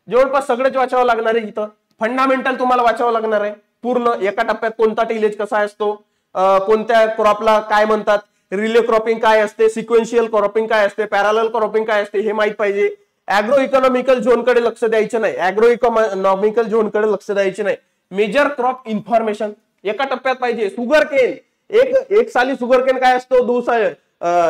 जवळपास सगळंच वाचावं लागणार आहे. इथं फंडामेंटल तुम्हाला वाचावं लागणार आहे पूर्ण. एका टप्प्यात कोणता टिलेज कसा असतो, कोणत्या क्रॉपला काय म्हणतात, रिले क्रॉपिंग काय असते, सिक्वेन्शियल क्रॉपिंग काय असते, पॅरलल क्रॉपिंग काय असते हे माहित पाहिजे. ऍग्रो इकॉनॉमिकल झोनकडे लक्ष द्यायचं नाही, ऍग्रो इकॉनॉमिकल झोनकडे लक्ष द्यायचे नाही. मेजर क्रॉप इन्फॉर्मेशन एका टप्प्यात पाहिजे. शुगर केन, एक साली शुगर केन काय असतो,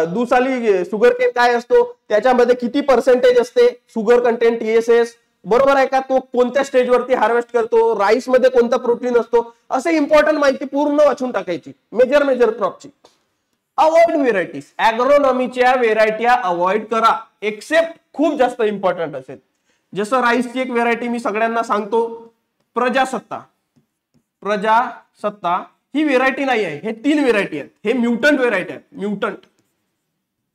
दुसाली शुगर केन काय असतो, त्याच्यामध्ये किती पर्सेंटेज असते शुगर कंटेंट, TSS, बरोबर आहे का, तो कोणत्या स्टेजवरती हार्वेस्ट करतो, राईस मध्ये कोणता प्रोटीन असतो, असे इम्पॉर्टंट माहिती पूर्ण वाचून टाकायची मेजर क्रॉपची. अवॉइड व्हेरायटीज, ऍग्रोनॉमीच्या व्हेरायट्या अवॉइड करा एक्सेप्ट खूप जास्त इम्पॉर्टंट असेल. जसं राईसची एक व्हेरायटी मी सगळ्यांना सांगतो, प्रजासत्ता ही व्हेरायटी नाही आहे, हे 3 व्हेरायटी आहेत, हे म्युटंट व्हेरायटी आहेत.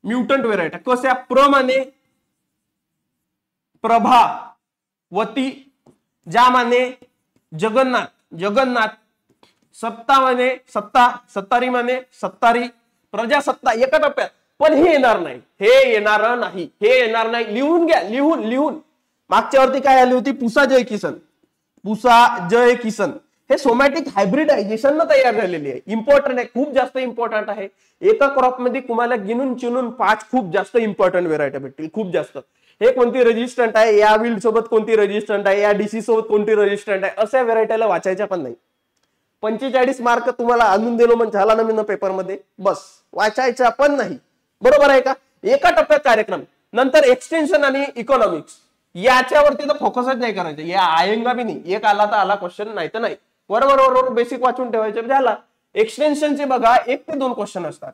म्युटंट व्हेरायटी कशा, माने प्रभावती, जा माने जगन्नाथ, सत्ता माने सत्तारी माने सत्तारी, प्रजासत्ता एका टप्प्यात. पण हे येणार नाही. लिहून घ्या, लिहून. मागच्या वरती काय आली होती, पुसा जय किसन. हे सोमॅटिक हायब्रिडायझेशन न तयार झालेली आहे. इम्पॉर्टंट आहे, खूप जास्त इम्पॉर्टंट आहे. एका क्रॉप मध्ये तुम्हाला गिनून चिनून 5 खूप जास्त इम्पॉर्टंट व्हेरायटी भेटतील, खूप जास्त. हे कोणती रेजिस्टंट आहे, या विल्ड सोबत कोणती रेजिस्टंट आहे, या डिसीज सोबत कोणती रेजिस्टंट आहे, अशा व्हेरायटीला वाचायच्या पण नाही. 45 मार्क तुम्हाला आणून दिलो म्हणजे झाला ना मी पेपरमध्ये, बस वाचायचा पण नाही. बरोबर आहे का. एका टप्प्यात कार्यक्रम. नंतर एक्सटेन्शन आणि इकॉनॉमिक्स याच्यावरती तर फोकसच नाही करायचं. या आयंगा बी नाही, एक आला तर आला क्वेश्चन, नाही तर नाही. बरोबर बेसिक वाचून ठेवायचे झाला. एक्सटेन्शनचे बघा 1 ते 2 क्वेश्चन असतात.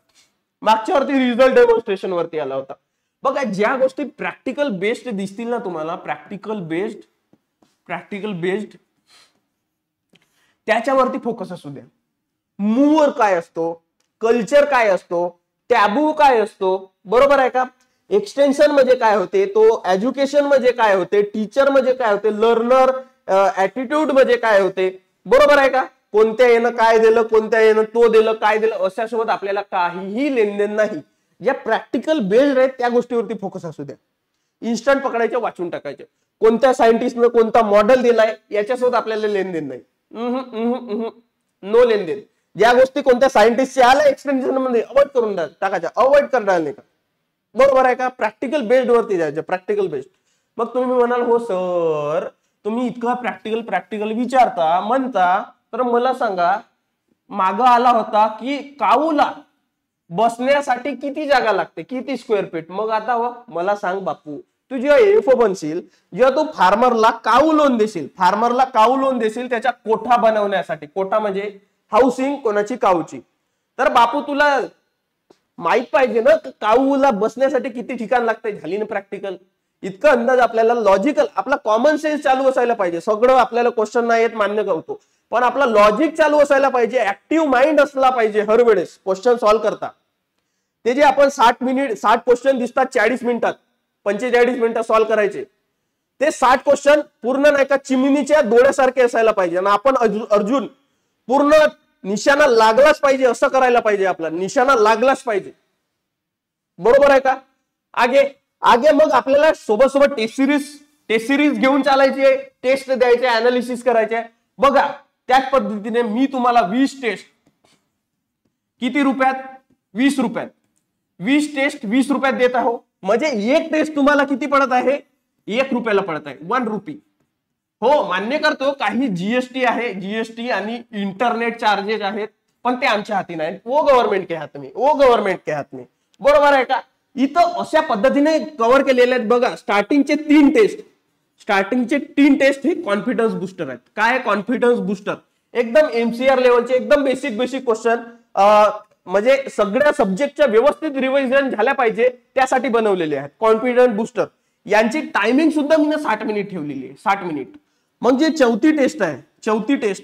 मागच्या वरती रिझल्ट डेमॉन्स्ट्रेशन वरती आला होता बघा. ज्या गोष्टी प्रॅक्टिकल बेस्ड दिसतील ना तुम्हाला, प्रॅक्टिकल बेस्ड त्याच्यावरती फोकस असू द्या. मूव्हर काय असतो, कल्चर काय असतो, टॅबू काय असतो, बरोबर आहे का. एक्सटेन्शन म्हणजे काय होते, तो एज्युकेशन म्हणजे काय होते, टीचर म्हणजे काय होते, लर्नर ऍटिट्यूड म्हणजे काय होते, बरोबर आहे का. कोणत्या येणं काय दिलं, कोणत्या येणं तो दिलं, काय दिलं, अशासोबत आपल्याला काहीही लेनदेन नाही. ज्या प्रॅक्टिकल बेस्ड आहेत त्या गोष्टीवरती फोकस असू द्या. इन्स्टंट पकडायचे, वाचून टाकायचे. कोणत्या सायंटिस्टने कोणता मॉडेल दिलाय याच्यासोबत आपल्याला लेनदेन नाही. नो लेनदेन. ज्या गोष्टी कोणत्या सायंटिस्टचे आल्या एक्सटेन्शन मध्ये अवॉइड करून टाकायच्या, अवॉइड करणार नाही का, बरोबर आहे का. प्रॅक्टिकल बेस्ड वरती जायचं, प्रॅक्टिकल बेस्ड. मग तुम्ही म्हणाल हो सर तुम्ही इतका प्रॅक्टिकल विचारता म्हणता, तर मला सांगा माग आला होता की काऊला बसण्यासाठी किती जागा लागते, किती स्क्वेअर फीट. मग आता मला सांग बापू, तू जेव्हा एफओ बनशील, जेव्हा तू फार्मरला काऊ लोन देशील त्याच्या कोठा बनवण्यासाठी, कोठा म्हणजे हाऊसिंग कोणाची, काऊची. तर बापू तुला माहित पाहिजे ना काऊला बसण्यासाठी किती ठिकाण लागते. झाली ना प्रॅक्टिकल. इतका अंदाज आपल्याला, लॉजिकल, आपला कॉमन सेन्स चालू असायला पाहिजे. सगळं आपल्याला क्वेश्चन नाही येत मान्य करतो, पण आपला लॉजिक चालू असायला पाहिजे, ऍक्टिव्ह माइंड असला पाहिजे हर वेळेस क्वेश्चन सॉल्व्ह करता. ते जे आपण 60 क्वेश्चन दिसतात 40 मिनिटात, 45 मिनिटात सॉल्व्ह करायचे, ते 60 क्वेश्चन पूर्ण नाही का चिमणीच्या डोळ्यासारखे असायला पाहिजे. आणि आपण अर्जुन पूर्ण निशाणा लागलाच पाहिजे असं करायला पाहिजे. आपला निशाणा लागलाच पाहिजे, बरोबर आहे का. आगे मग आपल्याला सोबत टेस्ट सिरीज घेऊन चालायची आहे, टेस्ट द्यायचे, अनालिसिस करायचे. बघा त्याच पद्धतीने मी तुम्हाला 20 टेस्ट किती रुपयात, 20 रुपयात 20 टेस्ट 20 रुपयात देत आहो. म्हणजे एक टेस्ट तुम्हाला किती पडत आहे, 1 रुपयाला पडत आहे, 1 रुपी. हो मान्य करतो काही जीएसटी आहे, जीएसटी आणि इंटरनेट चार्जेस आहेत, पण ते आमच्या हाती नाही. वो गव्हर्नमेंट के हात में, बरोबर आहे का. इथं अशा पद्धतीने कव्हर केलेले आहेत बघा. स्टार्टिंगचे 3 टेस्ट हे कॉन्फिडन्स बुस्टर आहेत. काय कॉन्फिडन्स बुस्टर, एकदम एमसीआर लेवलचे, एकदम बेसिक क्वेश्चन, म्हणजे सगळ्या सब्जेक्टच्या व्यवस्थित रिव्हिजन झाल्या पाहिजे त्यासाठी बनवलेले आहेत कॉन्फिडन्स बुस्टर. यांची टायमिंग सुद्धा मी 60 मिनिट ठेवलेली आहे, 60 मिनिट. मग जे चौथी टेस्ट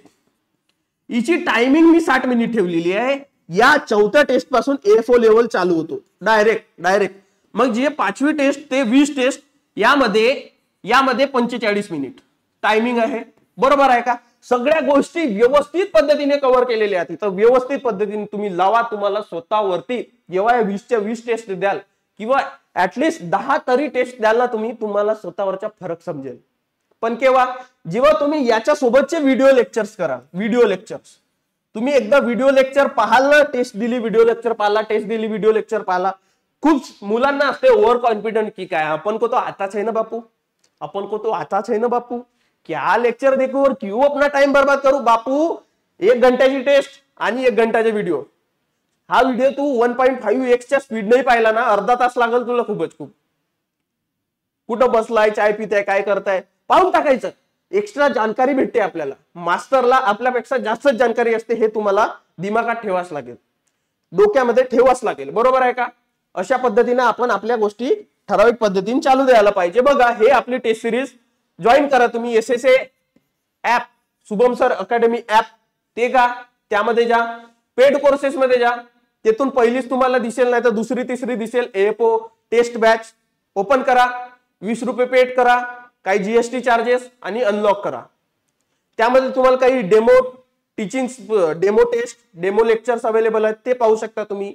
हिची टायमिंग मी 60 मिनिट ठेवलेली आहे. या चौथ्या टेस्ट पासून A4 लेवल चालू होतो डायरेक्ट. मग जे 5वी टेस्ट ते 20 टेस्ट यामध्ये 45 मिनिट टायमिंग आहे, बरोबर आहे का. सगळ्या गोष्टी व्यवस्थित पद्धतीने कव्हर केलेल्या आहेत. तर व्यवस्थित पद्धतीने तुम्ही लावा. तुम्हाला स्वतःवरती जेव्हा 20च्या 20 टेस्ट द्याल किंवा ऍटलिस्ट 10 तरी टेस्ट द्याल ना तुम्ही, तुम्हाला स्वतःवरचा फरक समजेल. पण केव्हा, जेव्हा तुम्ही याच्या सोबतचे व्हिडिओ लेक्चर्स करा. व्हिडिओ लेक्चर्स तुम्ही एकदा व्हिडिओ लेक्चर पाहाल ना, टेस्ट दिली व्हिडिओ लेक्चर पाहिला, खूप मुलांना असते ओव्हर कॉन्फिडेंट की काय अपन को तो आताच है ना बापू, अपन को तो आताच है ना बापू, क्या लेक्चर देखू और क्यों अपना टाइम बर्बाद करू बापू. 1 घंट्याची टेस्ट आणि 1 घंट्याचा व्हिडिओ. हा व्हिडिओ तू 1.5x च्या स्पीडने पाहिला ना, अर्धा तास लागल तुला खूपच खूप. कुठं बसलाय, चाय पिताय, काय करताय पाहून टाकायचं. एक्स्ट्रा जानकारी भेटते आपल्याला. मास्टरला आपल्यापेक्षा जास्तच जानकारी असते, हे तुम्हाला दिमागात ठेवाच लागेल, डोक्यामध्ये ठेवाच लागेल. बरोबर आहे का? अशा पद्धतीने आपण आपल्या गोष्टी ठराविक पद्धतीने चालू द्यायला पाहिजे. बघा हे आपली टेस्ट सिरीज जॉईन करा तुम्ही. SSA app, Shubham sir academy app, ते का त्यामध्ये जा, पेड कोर्सेस मध्ये जा. तेथून पहिलीच तुम्हाला दिसेल, नाही तर दुसरी तिसरी दिसेल. AFO टेस्ट बॅच ओपन करा, 20 रुपये पेड करा, काही GST चार्जेस आणि अनलॉक करा. त्यामध्ये तुम्हाला काही demo teaching, demo test, demo lectures available आहेत, ते पाहू शकता तुम्ही.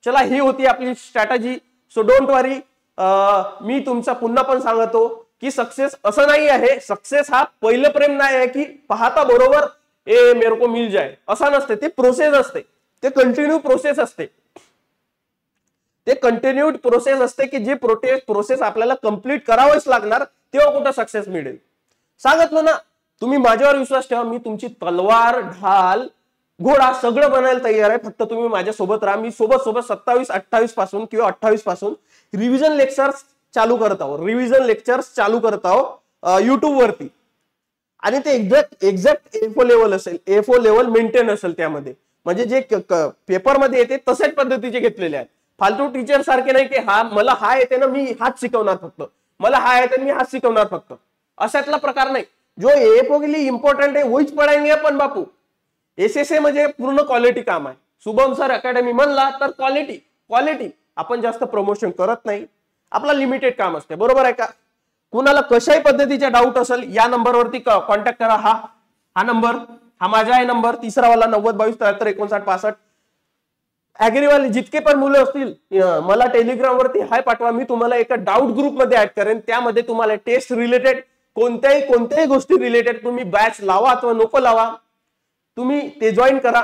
चला ही होती आपली स्ट्रॅटेजी. So don't worry. मी तुमचा पुन्हा पण सांगतो की सक्सेस असं नाही आहे. सक्सेस हा पहिलं प्रेम नाही आहे की पाहता बरोबर मेरे को मिल जाए, असं नसते. ते प्रोसेस असते, ते कंटिन्यू प्रोसेस असते. ते कंटिन्यूड प्रोसेस असते की जे प्रोसेस आपल्याला कंप्लीट करावंच लागणार, तेव्हा कुठं सक्सेस मिळेल. सांगितलं ना, तुम्ही माझ्यावर विश्वास ठेवा. मी तुमची तलवार, ढाल, घोडा सगळं बनायला तयार आहे. फक्त तुम्ही माझ्यासोबत राहा. मी सोबत 27-28 पासून किंवा 28 पासून रिव्हिजन लेक्चर्स चालू करत आहोत. रिव्हिजन लेक्चर्स चालू करत आहोत युट्यूब वरती. आणि ते एक्झॅक्ट A4 लेवल असेल, A4 लेवल मेंटेन असेल त्यामध्ये. म्हणजे जे पेपर मध्ये येते तसेच पद्धतीचे घेतलेले आहेत. फालतू टीचर सारखे नाही की हा मला हा येते ना मी हाच शिकवणार फक्त, मला हा येते मी हाच शिकवणार फक्त, अशातला प्रकार नाही. जो A4 के लिए इंपॉर्टंट है वहीच पढ़ाएंगे अपन बापू. SSA म्हणजे पूर्ण क्वालिटी काम आहे. शुभम सर अकॅडमी म्हणला तर क्वालिटी. आपण जास्त प्रमोशन करत नाही, आपला लिमिटेड काम असते. बरोबर आहे का? कुणाला कशाही पद्धतीचा डाऊट असेल या नंबरवरती कॉन्टॅक्ट करा. हा नंबर, हा माझा आहे नंबर, तिसरा वाला 9022735965. ऍग्रीवाले जितके पण मुलं असतील मला टेलिग्राम वरती हाय पाठवा. मी तुम्हाला एका डाऊट ग्रुप मध्ये ऍड करेन. त्यामध्ये तुम्हाला टेस्ट रिलेटेड कोणत्याही गोष्टी रिलेटेड तुम्ही बॅच लावा अथवा नको लावा, तुम्ही ते जॉईन करा.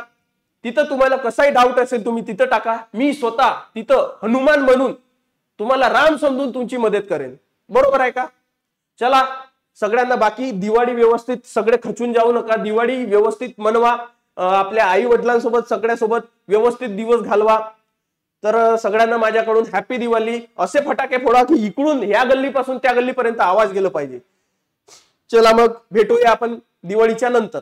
तिथं तुम्हाला कसाही डाऊट असेल तुम्ही तिथं टाका. मी स्वतः तिथं हनुमान बनून तुम्हाला राम समजून तुमची मदत करेन. बरोबर आहे का? चला सगळ्यांना बाकी दिवाळी व्यवस्थित, सगळे खचून जाऊ नका. दिवाळी व्यवस्थित मनवा. आपल्या आई वडिलांसोबत सगळ्यासोबत व्यवस्थित दिवस घालवा. तर सगळ्यांना माझ्याकडून हॅपी दिवाळी. असे फटाके फोडा की इकडून ह्या गल्लीपासून त्या गल्लीपर्यंत आवाज गेला पाहिजे. चला मग भेटूया आपण दिवाळीच्या नंतर.